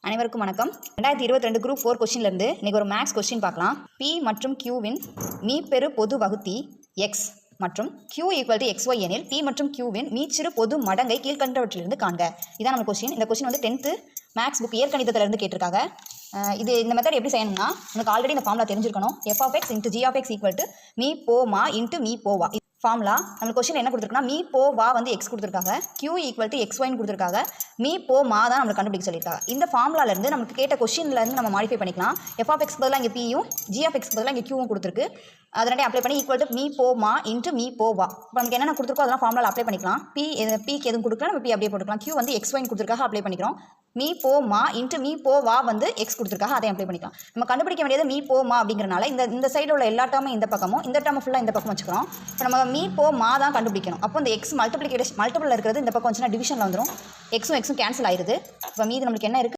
அனைவருக்கும் வணக்கம். 2022 குரூப் 4 கொஸ்டின்லேருந்து இன்றைக்கி ஒரு மேக்ஸ் கொஸ்டின் பார்க்கலாம். P மற்றும் Qவின் மீப்பெரு பொது வகுத்தி X மற்றும் Q ஈக்குவல் டு XY எனில் P மற்றும் Qவின் மீச்சிறு பொது மடங்கை கீழ்கண்டவற்றிலிருந்து காண்க. இதான் நம்ம கொஸ்டின். இந்த கொஸ்டின் வந்து 10th மேக்ஸ் புக் இயற்கணிதத்திலிருந்து கேட்டிருக்காங்க. இந்த மெத்தட் எப்படி செய்யணும்னா, உங்களுக்கு ஆல்ரெடி இந்த ஃபார்முலா தெரிஞ்சிருக்கணும். f(x) × g(x) equal to me போ மா இன்ட்டு மீ போவா. ஃபார்முலா நம்மளுக்கு கொஸ்டின் என்ன கொடுத்துருக்குன்னா, மீ போ வா வந்து எக்ஸ் கொடுத்துருக்காங்க, Q ஈக்குவல் டு XYன்னு கொடுத்துருக்காங்க, மீ போ மா தான் நம்மளுக்கு கண்டுபிடிக்க சொல்லியிருக்காங்க. இந்த ஃபார்முலாலேருந்து நமக்கு கேட்ட கொஸ்டின்லேருந்து நம்ம மாடிஃபை பண்ணிக்கலாம். f(x) பதிலாக இங்கே பியும் g(x) பதிலாக இங்கே Qவும் கொடுத்துருக்கு. அது ரெண்டே அப்ளை பண்ணி ஈக்குவல் டு மீ போ மா இன்ட்டு மீ போ வா. இப்போ நமக்கு என்னென்ன கொடுத்துருக்கோ அதெல்லாம் ஃபார்முலா அப்ளை பண்ணிக்கலாம். பிக்கு எதுவும் கொடுக்கலாம், நம்ம பி அப்படியே போட்டுக்கலாம். Q வந்து XYன்னு கொடுத்துருக்காக அப்ளை பண்ணிக்கிறோம். மீ போ மா இன்ட்டு மீ போ வா வந்து எக்ஸ் கொடுத்துருக்காக அதையும் அப்ளை பண்ணிக்கலாம். நம்ம கண்டுபிடிக்க வேண்டியது மீ போ மா அப்படிங்கிறனால இந்த சைடில் உள்ள எல்லா டேர்மும் இந்த பக்கமும், இந்த டேர்ம் ஃபுல்லாக இந்த பக்கம் வச்சுக்கிறோம். இப்போ நம்ம மீ போ மா தான் கண்டுபிடிக்கணும். அப்போ இந்த எக்ஸ் மல்டிபிள் இருக்கிறது இந்த பக்கம் வந்துச்சுன்னா டிவிஷனில் வந்துடும். எக்ஸும் கேன்சல் ஆயிடுது. இப்போ மீது நம்மளுக்கு என்ன இருக்குது?